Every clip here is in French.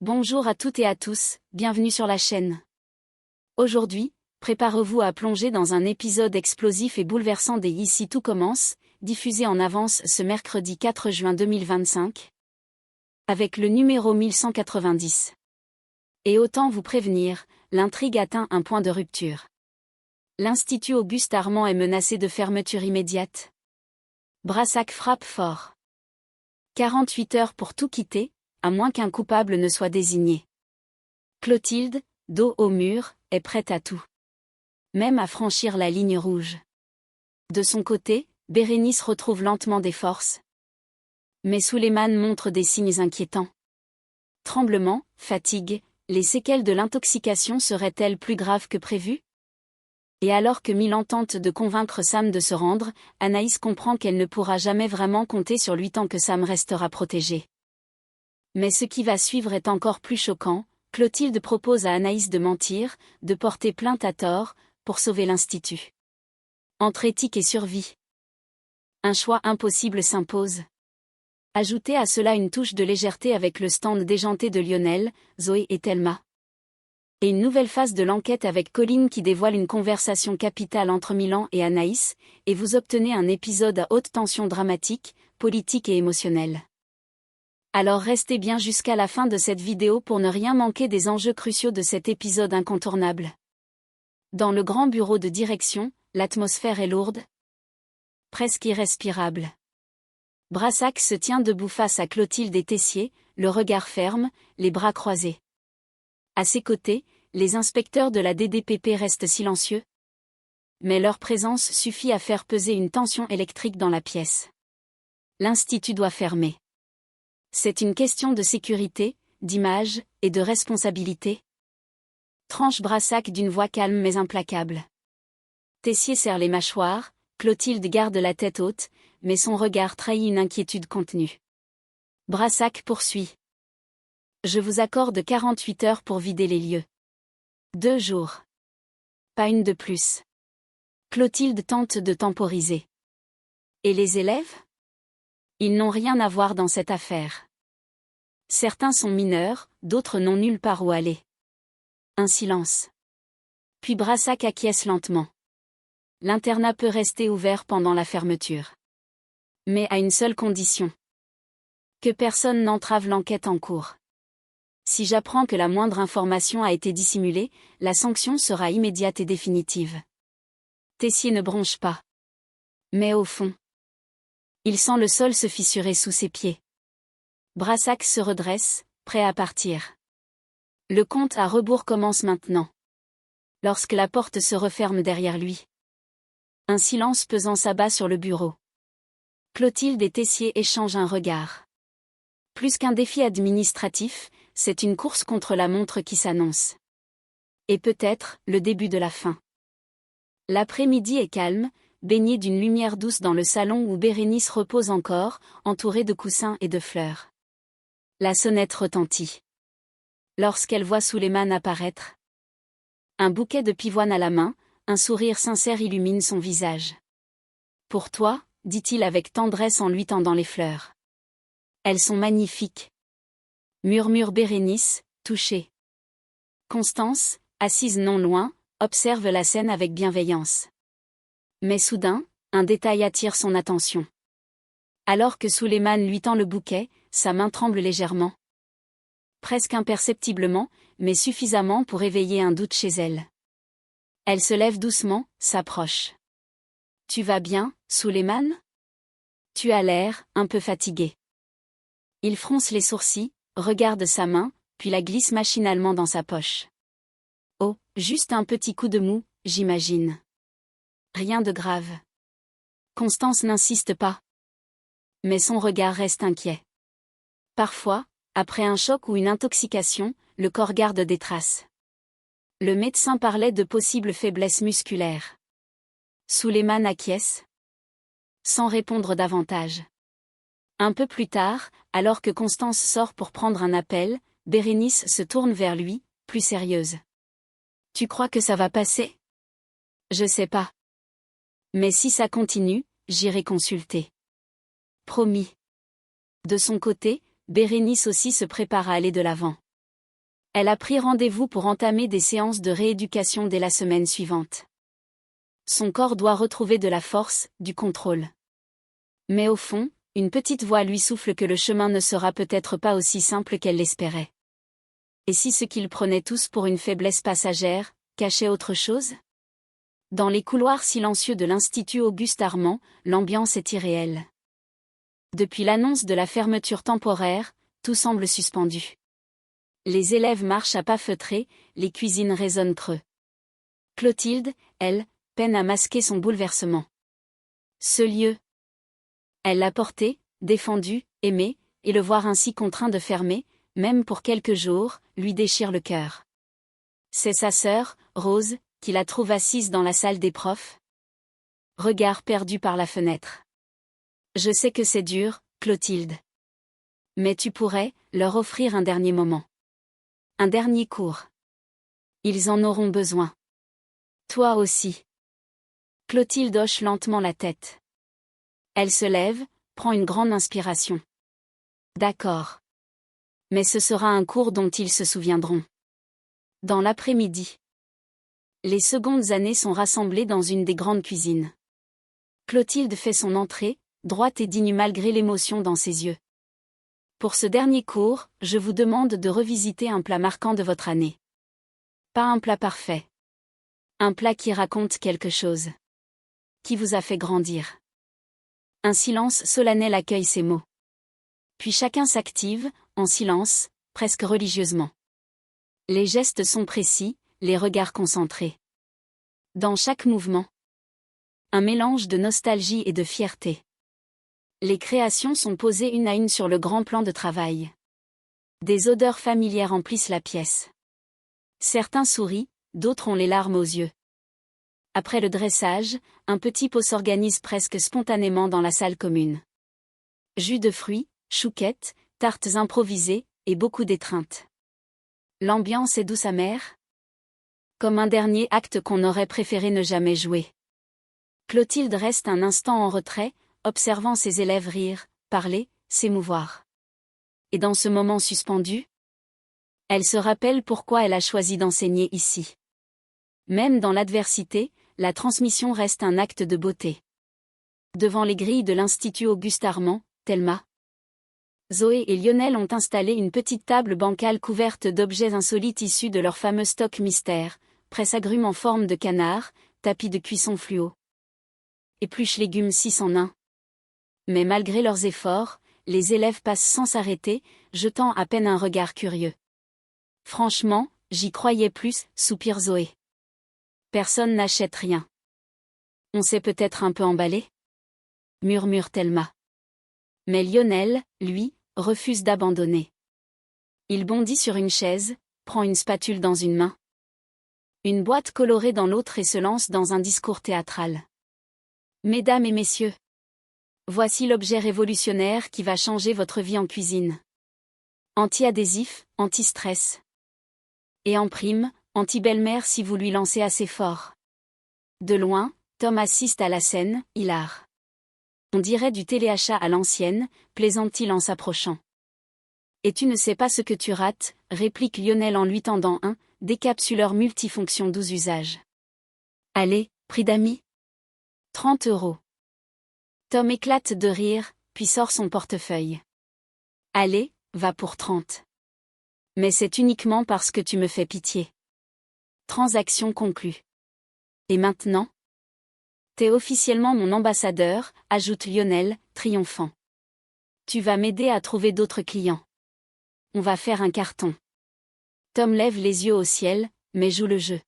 Bonjour à toutes et à tous, bienvenue sur la chaîne. Aujourd'hui, préparez-vous à plonger dans un épisode explosif et bouleversant des Ici tout commence, diffusé en avance ce mercredi 4 juin 2025, avec le numéro 1190. Et autant vous prévenir, l'intrigue atteint un point de rupture. L'Institut Auguste Armand est menacé de fermeture immédiate. Brassac frappe fort. 48 heures pour tout quitter, à moins qu'un coupable ne soit désigné. Clotilde, dos au mur, est prête à tout. Même à franchir la ligne rouge. De son côté, Bérénice retrouve lentement des forces. Mais Souleymane montre des signes inquiétants. Tremblement, fatigue, les séquelles de l'intoxication seraient-elles plus graves que prévu? Et alors que Milan tente de convaincre Sam de se rendre, Anaïs comprend qu'elle ne pourra jamais vraiment compter sur lui tant que Sam restera protégé. Mais ce qui va suivre est encore plus choquant. Clotilde propose à Anaïs de mentir, de porter plainte à tort, pour sauver l'Institut. Entre éthique et survie. Un choix impossible s'impose. Ajoutez à cela une touche de légèreté avec le stand déjanté de Lionel, Zoé et Thelma. Et une nouvelle phase de l'enquête avec Colline qui dévoile une conversation capitale entre Milan et Anaïs, et vous obtenez un épisode à haute tension dramatique, politique et émotionnelle. Alors restez bien jusqu'à la fin de cette vidéo pour ne rien manquer des enjeux cruciaux de cet épisode incontournable. Dans le grand bureau de direction, l'atmosphère est lourde, presque irrespirable. Brassac se tient debout face à Clotilde et Tessier, le regard ferme, les bras croisés. À ses côtés, les inspecteurs de la DDPP restent silencieux. Mais leur présence suffit à faire peser une tension électrique dans la pièce. L'Institut doit fermer. C'est une question de sécurité, d'image, et de responsabilité. Tranche Brassac d'une voix calme mais implacable. Tessier serre les mâchoires, Clotilde garde la tête haute, mais son regard trahit une inquiétude contenue. Brassac poursuit. Je vous accorde 48 heures pour vider les lieux. 2 jours. Pas une de plus. Clotilde tente de temporiser. Et les élèves? Ils n'ont rien à voir dans cette affaire. Certains sont mineurs, d'autres n'ont nulle part où aller. Un silence. Puis Brassac acquiesce lentement. L'internat peut rester ouvert pendant la fermeture. Mais à une seule condition. Que personne n'entrave l'enquête en cours. Si j'apprends que la moindre information a été dissimulée, la sanction sera immédiate et définitive. Tessier ne bronche pas. Mais au fond, il sent le sol se fissurer sous ses pieds. Brassac se redresse, prêt à partir. Le compte à rebours commence maintenant. Lorsque la porte se referme derrière lui. Un silence pesant s'abat sur le bureau. Clotilde et Tessier échangent un regard. Plus qu'un défi administratif, c'est une course contre la montre qui s'annonce. Et peut-être, le début de la fin. L'après-midi est calme, baigné d'une lumière douce dans le salon où Bérénice repose encore, entourée de coussins et de fleurs. La sonnette retentit. Lorsqu'elle voit Souleymane apparaître. Un bouquet de pivoine à la main, un sourire sincère illumine son visage. Pour toi, dit-il avec tendresse en lui tendant les fleurs. Elles sont magnifiques. Murmure Bérénice, touchée. Constance, assise non loin, observe la scène avec bienveillance. Mais soudain, un détail attire son attention. Alors que Souleymane lui tend le bouquet, sa main tremble légèrement. Presque imperceptiblement, mais suffisamment pour éveiller un doute chez elle. Elle se lève doucement, s'approche. Tu vas bien, Souleymane? Tu as l'air, un peu fatigué. Il fronce les sourcils, regarde sa main, puis la glisse machinalement dans sa poche. Oh, juste un petit coup de mou, j'imagine. Rien de grave. Constance n'insiste pas. Mais son regard reste inquiet. Parfois, après un choc ou une intoxication, le corps garde des traces. Le médecin parlait de possibles faiblesses musculaires. Souleymane acquiesce. Sans répondre davantage. Un peu plus tard, alors que Constance sort pour prendre un appel, Bérénice se tourne vers lui, plus sérieuse. Tu crois que ça va passer? Je sais pas. Mais si ça continue, j'irai consulter. Promis. De son côté, Bérénice aussi se prépare à aller de l'avant. Elle a pris rendez-vous pour entamer des séances de rééducation dès la semaine suivante. Son corps doit retrouver de la force, du contrôle. Mais au fond, une petite voix lui souffle que le chemin ne sera peut-être pas aussi simple qu'elle l'espérait. Et si ce qu'ils prenaient tous pour une faiblesse passagère, cachait autre chose? Dans les couloirs silencieux de l'Institut Auguste-Armand, l'ambiance est irréelle. Depuis l'annonce de la fermeture temporaire, tout semble suspendu. Les élèves marchent à pas feutrés, les cuisines résonnent creux. Clotilde, elle, peine à masquer son bouleversement. Ce lieu. Elle l'a porté, défendu, aimé, et le voir ainsi contraint de fermer, même pour quelques jours, lui déchire le cœur. C'est sa sœur, Rose, qui la trouve assise dans la salle des profs. Regard perdu par la fenêtre. Je sais que c'est dur, Clotilde. Mais tu pourrais leur offrir un dernier moment. Un dernier cours. Ils en auront besoin. Toi aussi. Clotilde hoche lentement la tête. Elle se lève, prend une grande inspiration. D'accord. Mais ce sera un cours dont ils se souviendront. Dans l'après-midi. Les secondes années sont rassemblées dans une des grandes cuisines. Clotilde fait son entrée, droite et digne malgré l'émotion dans ses yeux. Pour ce dernier cours, je vous demande de revisiter un plat marquant de votre année. Pas un plat parfait. Un plat qui raconte quelque chose. Qui vous a fait grandir. Un silence solennel accueille ces mots. Puis chacun s'active, en silence, presque religieusement. Les gestes sont précis, les regards concentrés. Dans chaque mouvement, un mélange de nostalgie et de fierté. Les créations sont posées une à une sur le grand plan de travail. Des odeurs familières emplissent la pièce. Certains sourient, d'autres ont les larmes aux yeux. Après le dressage, un petit pot s'organise presque spontanément dans la salle commune. Jus de fruits, chouquettes, tartes improvisées, et beaucoup d'étreinte. L'ambiance est douce amère. Comme un dernier acte qu'on aurait préféré ne jamais jouer. Clotilde reste un instant en retrait, observant ses élèves rire, parler, s'émouvoir. Et dans ce moment suspendu, elle se rappelle pourquoi elle a choisi d'enseigner ici. Même dans l'adversité, la transmission reste un acte de beauté. Devant les grilles de l'Institut Auguste-Armand, Thelma, Zoé et Lionel ont installé une petite table bancale couverte d'objets insolites issus de leur fameux stock mystère, presse-agrumes en forme de canard, tapis de cuisson fluo. Épluche légumes 6 en 1. Mais malgré leurs efforts, les élèves passent sans s'arrêter, jetant à peine un regard curieux. Franchement, j'y croyais plus, soupire Zoé. Personne n'achète rien. On s'est peut-être un peu emballé? Murmure Thelma. Mais Lionel, lui, refuse d'abandonner. Il bondit sur une chaise, prend une spatule dans une main, une boîte colorée dans l'autre et se lance dans un discours théâtral. Mesdames et messieurs, voici l'objet révolutionnaire qui va changer votre vie en cuisine. Anti-adhésif, anti-stress. Et en prime, anti-belle-mère si vous lui lancez assez fort. De loin, Tom assiste à la scène, hilar. On dirait du téléachat à l'ancienne, plaisante-t-il en s'approchant. Et tu ne sais pas ce que tu rates, réplique Lionel en lui tendant un décapsuleur multifonction 12 usages. Allez, prix d'amis. 30 €. Tom éclate de rire, puis sort son portefeuille. Allez, va pour 30. Mais c'est uniquement parce que tu me fais pitié. Transaction conclue. Et maintenant? T'es officiellement mon ambassadeur, ajoute Lionel, triomphant. Tu vas m'aider à trouver d'autres clients. On va faire un carton. Tom lève les yeux au ciel, mais joue le jeu.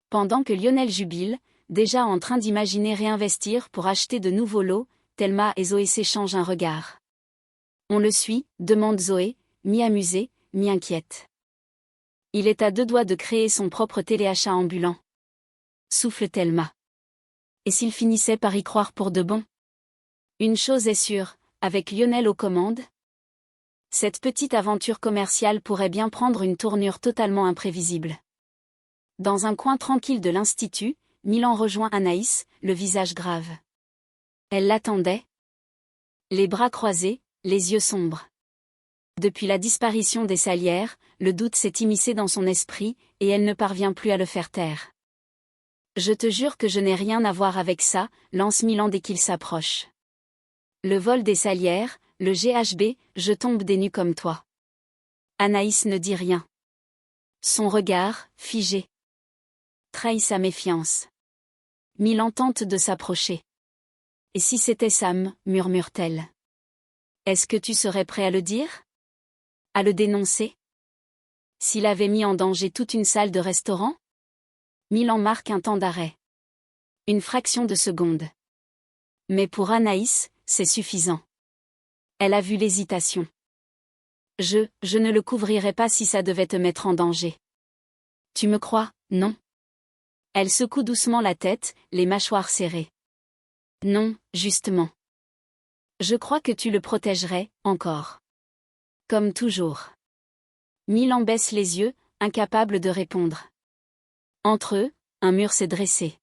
Pendant que Lionel jubile, déjà en train d'imaginer réinvestir pour acheter de nouveaux lots, Thelma et Zoé s'échangent un regard. On le suit, demande Zoé, mi-amusée, mi-inquiète. Il est à 2 doigts de créer son propre téléachat ambulant. Souffle Thelma. Et s'il finissait par y croire pour de bon? Une chose est sûre, avec Lionel aux commandes, cette petite aventure commerciale pourrait bien prendre une tournure totalement imprévisible. Dans un coin tranquille de l'Institut, Milan rejoint Anaïs, le visage grave. Elle l'attendait. Les bras croisés, les yeux sombres. Depuis la disparition des salières, le doute s'est immiscé dans son esprit, et elle ne parvient plus à le faire taire. Je te jure que je n'ai rien à voir avec ça, lance Milan dès qu'il s'approche. Le vol des salières, le GHB, je tombe des nues comme toi. Anaïs ne dit rien. Son regard, figé, trahit sa méfiance. Milan tente de s'approcher. Et si c'était Sam, murmure-t-elle. Est-ce que tu serais prêt à le dire? À le dénoncer? S'il avait mis en danger toute une salle de restaurant? Milan marque un temps d'arrêt. Une fraction de seconde. Mais pour Anaïs, c'est suffisant. Elle a vu l'hésitation. Je ne le couvrirai pas si ça devait te mettre en danger. Tu me crois, non? Elle secoue doucement la tête, les mâchoires serrées. Non, justement. Je crois que tu le protégerais, encore. Comme toujours. Milan baisse les yeux, incapable de répondre. Entre eux, un mur s'est dressé.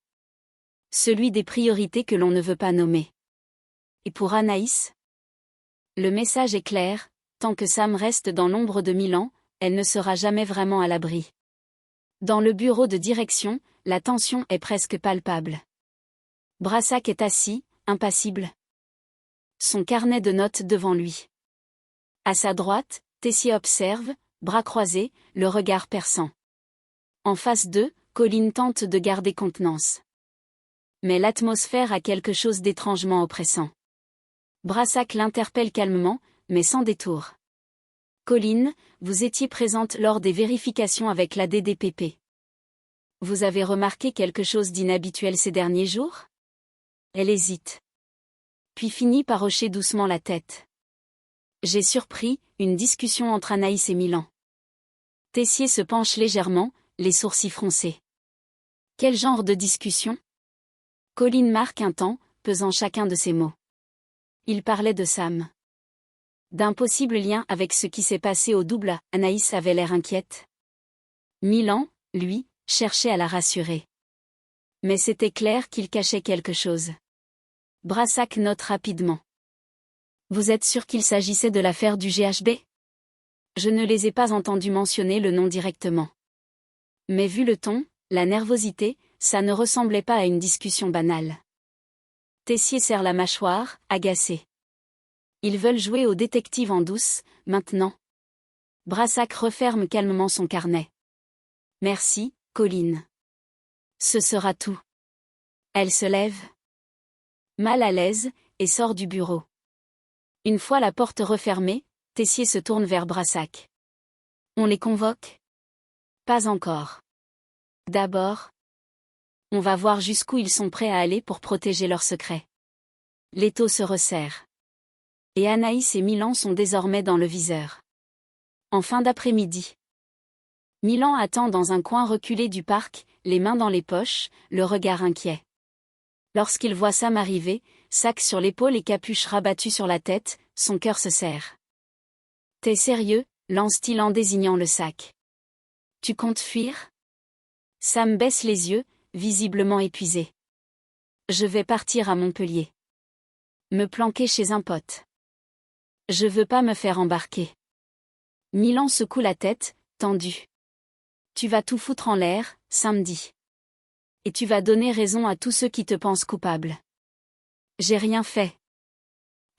Celui des priorités que l'on ne veut pas nommer. Et pour Anaïs? Le message est clair, tant que Sam reste dans l'ombre de Milan, elle ne sera jamais vraiment à l'abri. Dans le bureau de direction, la tension est presque palpable. Brassac est assis, impassible. Son carnet de notes devant lui. À sa droite, Tessier observe, bras croisés, le regard perçant. En face d'eux, Colline tente de garder contenance. Mais l'atmosphère a quelque chose d'étrangement oppressant. Brassac l'interpelle calmement, mais sans détour. Colline, vous étiez présente lors des vérifications avec la DDPP. Vous avez remarqué quelque chose d'inhabituel ces derniers jours? Elle hésite. Puis finit par hocher doucement la tête. J'ai surpris une discussion entre Anaïs et Milan. Tessier se penche légèrement, les sourcils froncés. Quel genre de discussion? Colline marque un temps, pesant chacun de ses mots. Il parlait de Sam. D'un possible lien avec ce qui s'est passé au double. Anaïs avait l'air inquiète. Milan, lui, cherchait à la rassurer. Mais c'était clair qu'il cachait quelque chose. Brassac note rapidement. Vous êtes sûr qu'il s'agissait de l'affaire du GHB? Je ne les ai pas entendus mentionner le nom directement. Mais vu le ton, la nervosité, ça ne ressemblait pas à une discussion banale. Tessier serre la mâchoire, agacé. Ils veulent jouer au détective en douce, maintenant. Brassac referme calmement son carnet. Merci, Colline. Ce sera tout. Elle se lève. Mal à l'aise, et sort du bureau. Une fois la porte refermée, Tessier se tourne vers Brassac. On les convoque? Pas encore. D'abord, on va voir jusqu'où ils sont prêts à aller pour protéger leur secret. L'étau se resserre. Et Anaïs et Milan sont désormais dans le viseur. En fin d'après-midi. Milan attend dans un coin reculé du parc, les mains dans les poches, le regard inquiet. Lorsqu'il voit Sam arriver, sac sur l'épaule et capuche rabattue sur la tête, son cœur se serre. T'es sérieux? Lance-t-il en désignant le sac. Tu comptes fuir? Sam baisse les yeux, visiblement épuisé. Je vais partir à Montpellier. Me planquer chez un pote. Je veux pas me faire embarquer. Milan secoue la tête, tendu. Tu vas tout foutre en l'air, samedi. Et tu vas donner raison à tous ceux qui te pensent coupable. J'ai rien fait.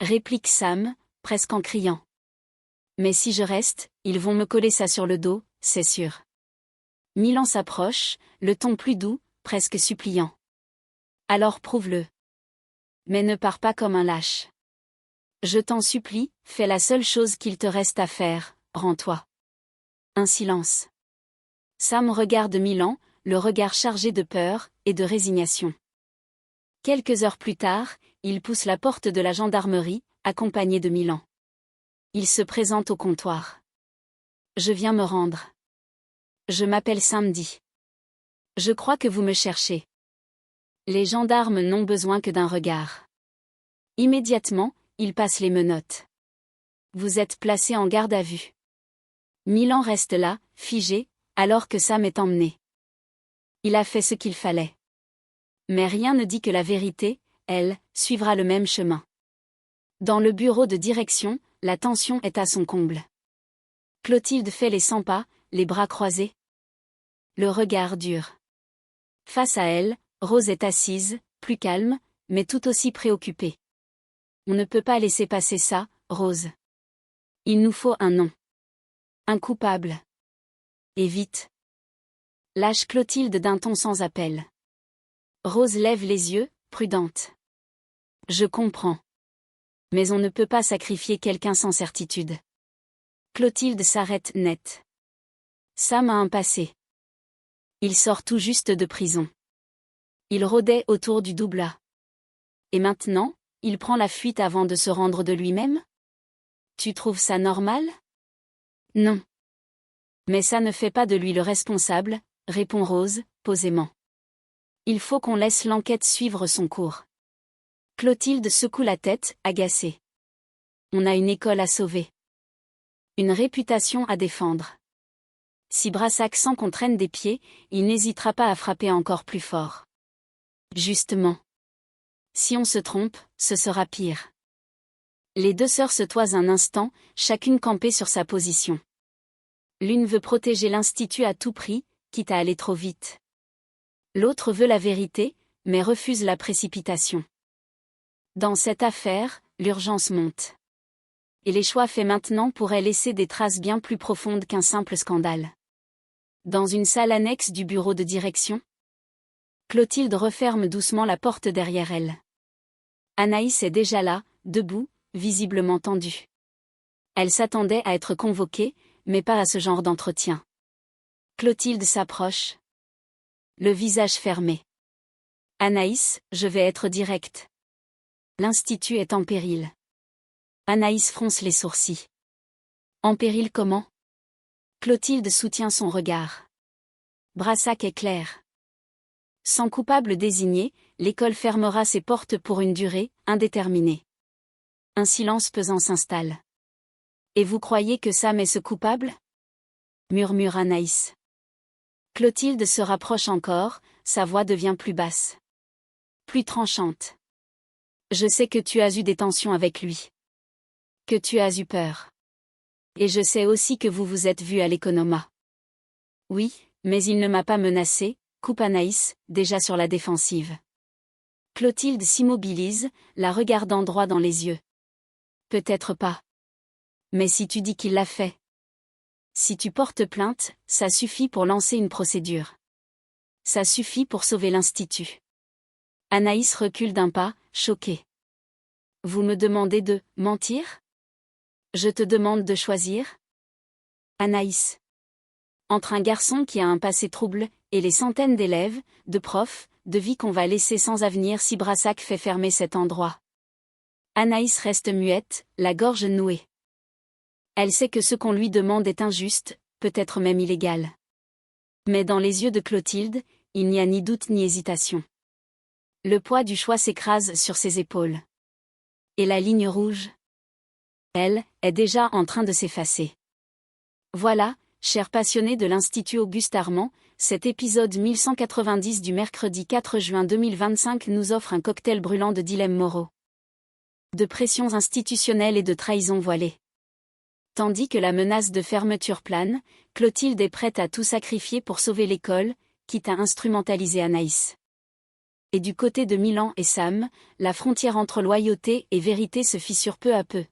Réplique Sam, presque en criant. Mais si je reste, ils vont me coller ça sur le dos, c'est sûr. Milan s'approche, le ton plus doux, presque suppliant. Alors prouve-le. Mais ne pars pas comme un lâche. Je t'en supplie, fais la seule chose qu'il te reste à faire, rends-toi. Un silence. Sam regarde Milan, le regard chargé de peur et de résignation. Quelques heures plus tard, il pousse la porte de la gendarmerie, accompagné de Milan. Il se présente au comptoir. Je viens me rendre. Je m'appelle Samedi. Je crois que vous me cherchez. Les gendarmes n'ont besoin que d'un regard. Immédiatement, ils passent les menottes. Vous êtes placé en garde à vue. Milan reste là, figé, alors que Sam est emmené. Il a fait ce qu'il fallait. Mais rien ne dit que la vérité, elle, suivra le même chemin. Dans le bureau de direction, la tension est à son comble. Clotilde fait les 100 pas, les bras croisés. Le regard dur. Face à elle, Rose est assise, plus calme, mais tout aussi préoccupée. On ne peut pas laisser passer ça, Rose. Il nous faut un nom. Un coupable. Et vite. Lâche Clotilde d'un ton sans appel. Rose lève les yeux, prudente. Je comprends. Mais on ne peut pas sacrifier quelqu'un sans certitude. Clotilde s'arrête net. Sam a un passé. Il sort tout juste de prison. Il rôdait autour du Doubla. Et maintenant, il prend la fuite avant de se rendre de lui-même? Tu trouves ça normal? Non. Mais ça ne fait pas de lui le responsable, répond Rose, posément. Il faut qu'on laisse l'enquête suivre son cours. Clotilde secoue la tête, agacée. On a une école à sauver. Une réputation à défendre. Si Brassac sent qu'on traîne des pieds, il n'hésitera pas à frapper encore plus fort. Justement. Si on se trompe, ce sera pire. Les deux sœurs se toisent un instant, chacune campée sur sa position. L'une veut protéger l'Institut à tout prix, quitte à aller trop vite. L'autre veut la vérité, mais refuse la précipitation. Dans cette affaire, l'urgence monte. Et les choix faits maintenant pourraient laisser des traces bien plus profondes qu'un simple scandale. Dans une salle annexe du bureau de direction, Clotilde referme doucement la porte derrière elle. Anaïs est déjà là, debout, visiblement tendue. Elle s'attendait à être convoquée, mais pas à ce genre d'entretien. Clotilde s'approche. Le visage fermé. Anaïs, je vais être directe. L'Institut est en péril. Anaïs fronce les sourcils. En péril comment? Clotilde soutient son regard. Brassac est clair. Sans coupable désigné, l'école fermera ses portes pour une durée indéterminée. Un silence pesant s'installe. Et vous croyez que Sam est ce coupable? Murmure Anaïs. Clotilde se rapproche encore, sa voix devient plus basse. Plus tranchante. Je sais que tu as eu des tensions avec lui. Que tu as eu peur. Et je sais aussi que vous vous êtes vus à l'Economa. Oui, mais il ne m'a pas menacé, coupe Anaïs, déjà sur la défensive. Clotilde s'immobilise, la regardant droit dans les yeux. Peut-être pas. Mais si tu dis qu'il l'a fait. Si tu portes plainte, ça suffit pour lancer une procédure. Ça suffit pour sauver l'Institut. Anaïs recule d'un pas, choquée. Vous me demandez de mentir? Je te demande de choisir? Anaïs. Entre un garçon qui a un passé trouble, et les centaines d'élèves, de profs, de vies qu'on va laisser sans avenir si Brassac fait fermer cet endroit. Anaïs reste muette, la gorge nouée. Elle sait que ce qu'on lui demande est injuste, peut-être même illégal. Mais dans les yeux de Clotilde, il n'y a ni doute ni hésitation. Le poids du choix s'écrase sur ses épaules. Et la ligne rouge? Elle est déjà en train de s'effacer. Voilà, chers passionnés de l'Institut Auguste Armand, cet épisode 1190 du mercredi 4 juin 2025 nous offre un cocktail brûlant de dilemmes moraux. De pressions institutionnelles et de trahisons voilées. Tandis que la menace de fermeture plane, Clotilde est prête à tout sacrifier pour sauver l'école, quitte à instrumentaliser Anaïs. Et du côté de Milan et Sam, la frontière entre loyauté et vérité se fissure peu à peu.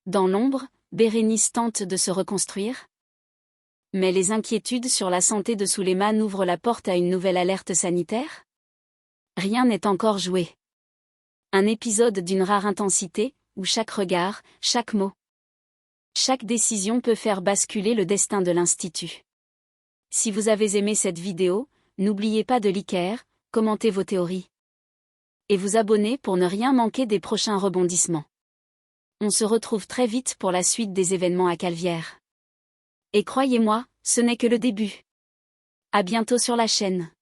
Dans l'ombre, Bérénice tente de se reconstruire. Mais les inquiétudes sur la santé de Souleymane ouvrent la porte à une nouvelle alerte sanitaire? Rien n'est encore joué. Un épisode d'une rare intensité, où chaque regard, chaque mot, chaque décision peut faire basculer le destin de l'Institut. Si vous avez aimé cette vidéo, n'oubliez pas de liker, commenter vos théories. Et vous abonner pour ne rien manquer des prochains rebondissements. On se retrouve très vite pour la suite des événements à Calvière. Et croyez-moi, ce n'est que le début. À bientôt sur la chaîne.